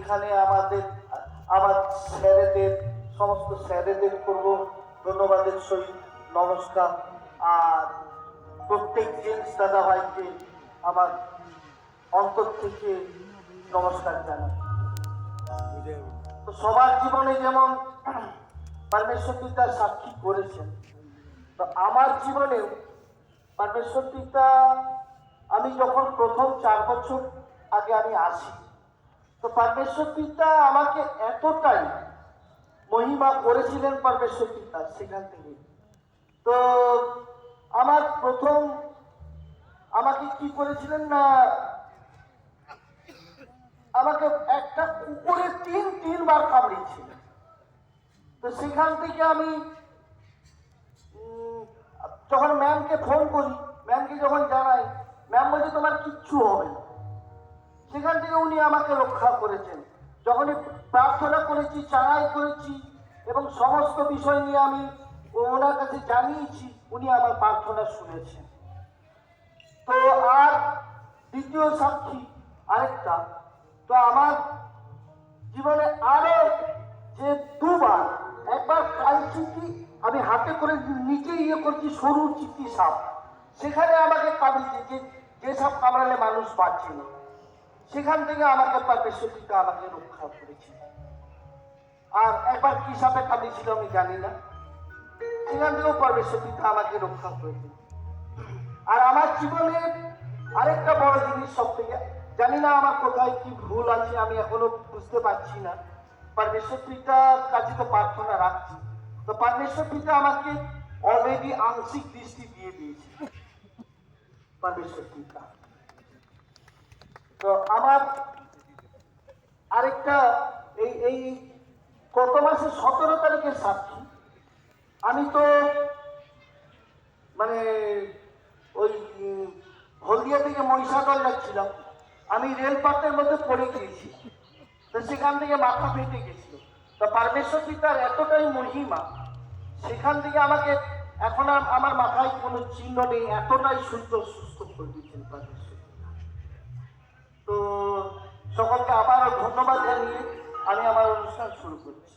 এইখানে আমার স্যারেদের, সমস্ত স্যারেদের করব ধন্যবাদের সহিত নমস্কার। আর প্রত্যেক জেন্টস দাদা ভাইকে আমার অন্তর থেকে নমস্কার জানাই। তো সবার জীবনে যেমন পরমেশ্বর পিতা সাক্ষী করেছেন, তো আমার জীবনে পরমেশ্বর পিতা, আমি যখন প্রথম 4 বছর আগে আমি আসি, তো পরমেশ্বর পিতা আমাকে এতটাই মহিমা করেছিলেন পরমেশ্বর পিতা সেখান থেকে। তো আমার প্রথম আমাকে কি করেছিলেন না, আমাকে একটা কুকুরে তিনবার কামড়িয়েছিলেন। তো সেখান থেকে আমি যখন ম্যামকে ফোন করি, ম্যামকে যখন জানাই, ম্যাম বলছে তোমার কিচ্ছু হবে না। সেখান থেকে উনি আমাকে রক্ষা করেছেন। যখনই প্রার্থনা করেছি, চাঙাই করেছি এবং সমস্ত বিষয় নিয়ে আমি ওনার কাছে জানিয়েছি, উনি আমার প্রার্থনা শুনেছেন। তো আর দ্বিতীয় সাক্ষী আরেকটা, তো আমার জীবনে আরো যে দুবার, একবার কালচিতি আমি হাতে করে নিচে করছি, সরু চিতি সাপ, সেখানে আমাকে কামড়িয়েছে, যে সাপ কামড়ালে মানুষ বাঁচে না, সেখান থেকে আমাকে পরমেশ্বর পিতা আমাকে রক্ষা করেছে। আর একবার কি সাপে কামড়িয়েছিল আমি জানি না, সেখান থেকেও পরমেশ্বর পিতা আমাকে রক্ষা করেছে। আর আমার জীবনে আরেকটা বড় জিনিস, সব থেকে জানি না আমার কোথায় কি ভুল আছে, আমি এখনো বুঝতে পারছি না। পরমেশ্বর পিতার কাছে তো প্রার্থনা রাখছি, তো পরমেশ্বর পিতা আমাকে অলরেডি আংশিক দৃষ্টি দিয়ে দিয়েছে পরমেশ্বর পিতা। তো আমার আরেকটা এই গত মাসের 17 তারিখের সাক্ষী, আমি তো মানে ওই হলদিয়া থেকে মহিষাদল যাচ্ছিলাম, আমি রেলপাতের মধ্যে পড়ে গিয়েছি, তো সেখান থেকে মাথা ফেটে গেছিল। তো পরমেশ্বর পিতার এতটাই মহিমা, সেখান থেকে আমাকে এখন আর আমার মাথায় কোনো চিহ্ন নেই, এতটাই সুস্থ করে দিচ্ছেন পরমেশ্বর পিতা। তো সকলকে আবারও ধন্যবাদ জানিয়ে আমি আমার অনুষ্ঠান শুরু করছি।